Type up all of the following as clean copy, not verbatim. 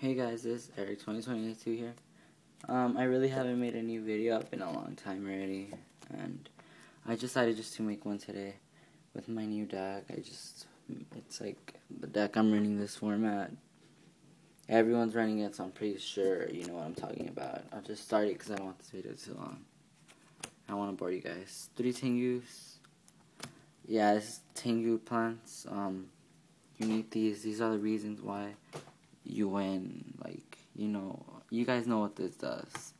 Hey guys, this is Eric 2022 here. I really haven't made a new video up in a long time already, and I decided just to make one today with my new deck. It's like the deck I'm running this format. Everyone's running it, so I'm pretty sure you know what I'm talking about. I'll just start it because I don't want this video too long. I don't want to bore you guys. 3 Tengus. Yeah, this is Tengu Plants. You need these. These are the reasons why you win. Like, you guys know what this does.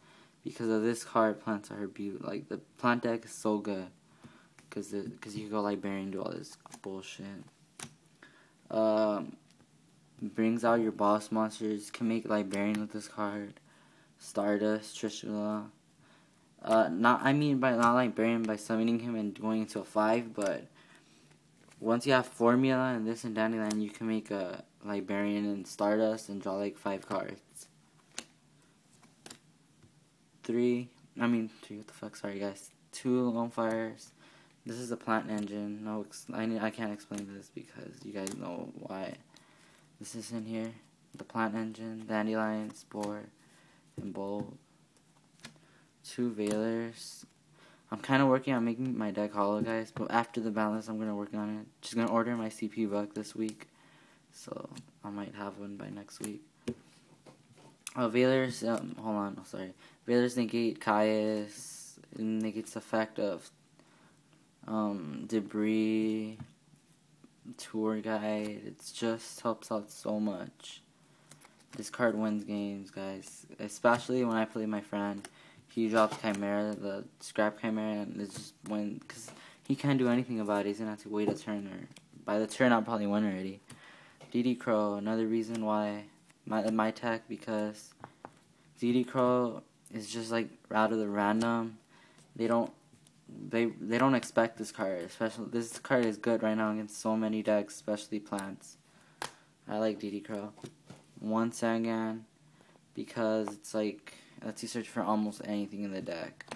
Because of this card, plants are beautiful. Like, the plant deck is so good. Because you can go Librarian, do all this bullshit. Brings out your boss monsters. Can make Librarian with this card. Stardust, Trishula. Not Librarian by summoning him and going into a 5, but once you have Formula and this and Dandelion, you can make a Librarian and Stardust and draw like 5 cards. 3, what the fuck, sorry guys. 2 Lone Fires. This is a plant engine. I can't explain this because you guys know why this is in here. The plant engine, Dandelion, Spore, and Bulb. 2 Veilers. I'm kind of working on making my deck hollow, guys, but after the balance, I'm going to work on it. Just going to order my CPU book this week, so I might have one by next week. Veilers, Veilers negate Caius, it negates the effect of Debris, Tour Guide. It just helps out so much. This card wins games, guys, especially when I play my friend. He drops Chimera, the Scrap Chimera, and it's just win, because he can't do anything about it. He's going to have to wait a turn, or by the turn I'll probably win already. DD Crow, another reason why my tech, because DD Crow is just like out of the random. They don't expect this card, especially this card is good right now against so many decks, especially plants. I like DD Crow. 1 Sangan, because it's like lets you search for almost anything in the deck,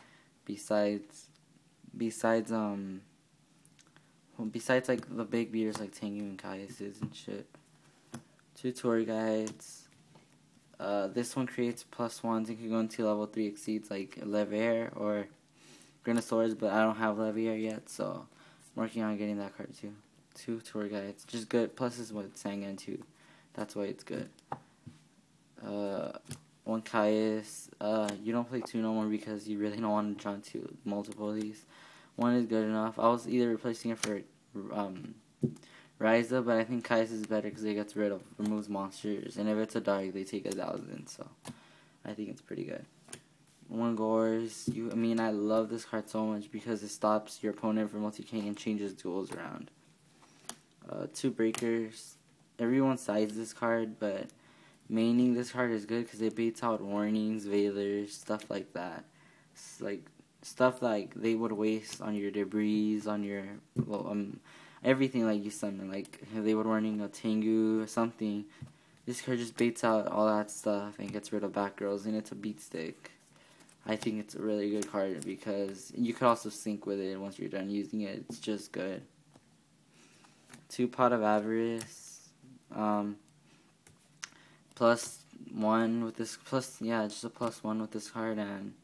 besides like the big beaters like Tengu and Caius's and shit. 2 Tour Guides. This one creates +1s and can go into level 3 exceeds like Levier or Grinosaurus, but I don't have Levier yet, so I'm working on getting that card too. 2 Tour Guides, just good. Plus is what Sangan too. That's why it's good. 1 Caius. You don't play 2 no more because you really don't want to draw into multiple of these. 1 is good enough. I was either replacing it for Ryza, but I think Caius is better because it removes monsters, and if it's a dark, they take 1,000. So I think it's pretty good. 1 Gores. I love this card so much because it stops your opponent from multi-king and changes duels around. 2 Breakers. Everyone sides this card, but maining this card is good because it baits out warnings, veilers, stuff like that. It's like stuff like they would waste on your debris, on your everything like you summon. Like if they would warning a Tengu or something, this card just baits out all that stuff and gets rid of back girls, and it's a beat stick. I think it's a really good card because you could also sync with it once you're done using it. It's just good. 2 Pot of Avarice. +1 with this, just a +1 with this card, and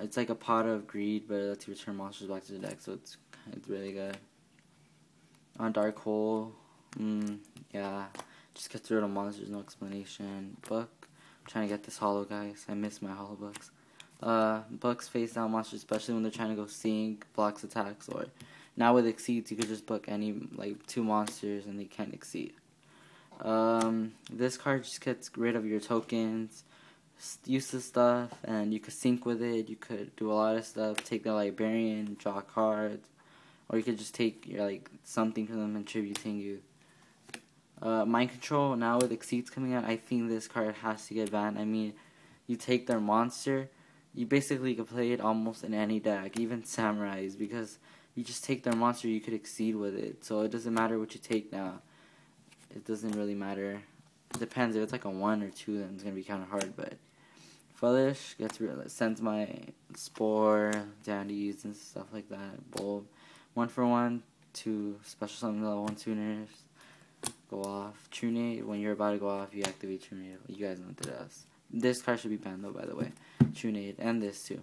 it's like a Pot of Greed, but it lets you return monsters back to the deck, so it's really good. On Dark Hole, just gets rid of monsters, no explanation. Book, I'm trying to get this hollow, guys. I miss my hollow books. Books face down monsters, especially when they're trying to go sync, blocks attacks, or now with exceeds, you could just book any like 2 monsters and they can't exceed. This card just gets rid of your tokens, useless stuff, and you could sync with it. You could do a lot of stuff. Take the Librarian, draw cards, or you could just take your something from them and tribute Tengu. Mind Control, now with exceeds coming out, I think this card has to get banned. You take their monster, you basically could play it almost in any deck, even Samurais, because you just take their monster, you could exceed with it. So it doesn't matter what you take now. It doesn't really matter. It depends. If it's like a 1 or 2, then it's going to be kind of hard. But Foolish sends my Spore, Dandies, and stuff like that. Bulb. 1 for 1, 2 special summon level 1 tuners. go off. Trunade, when you're about to go off, you activate Trunade. You guys know what it does. This card should be banned though, by the way. Trunade, and this too.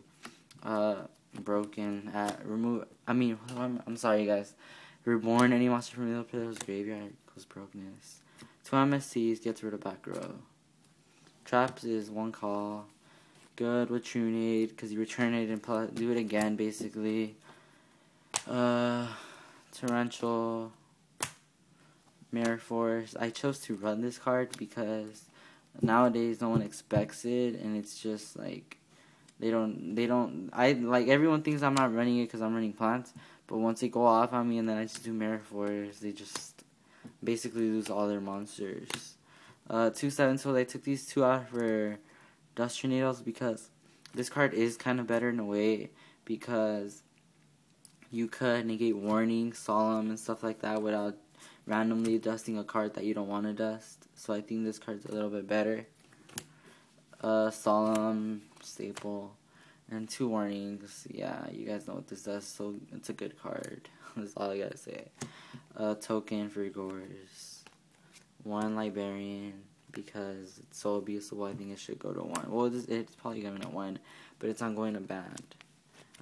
Broken at remove. I'm sorry, guys. Reborn, any monster from the player's graveyard goes brokenness. 2 MSCs gets rid of back row. Traps is 1 call. Good with Trunade because you return it and do it again, basically. Torrential, Mirror Force. I chose to run this card because nowadays no one expects it, and it's just like everyone thinks I'm not running it because I'm running plants, but once they go off on me and then I just do Mirror Force, they just basically lose all their monsters. 2/7, so they took these 2 out for Dust Tornadoes because this card is kind of better in a way because you could negate Warning, Solemn, and stuff like that without randomly dusting a card that you don't want to dust. So I think this card's a little bit better. Solemn, Staple, and 2 Warnings. Yeah, you guys know what this does, so it's a good card. That's all I gotta say. Token for Gores. 1 Librarian, because it's so abusable, I think it should go to 1. Well, it's probably going to 1, but it's not going to banned.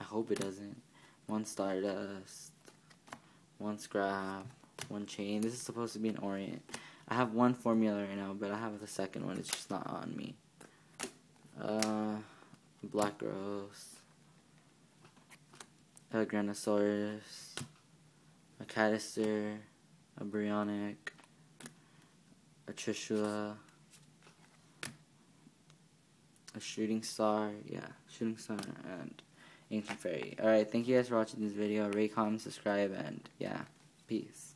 I hope it doesn't. 1 Stardust, 1 Scrap, 1 Chain. This is supposed to be an Orient. I have 1 Formula right now, but I have the second one. It's just not on me. Black Rose, a Granosaurus, a Cadister, a Bryonic, a Trishula, a Shooting Star, and Ancient Fairy. Alright, thank you guys for watching this video. Rate, comment, subscribe, and yeah, peace.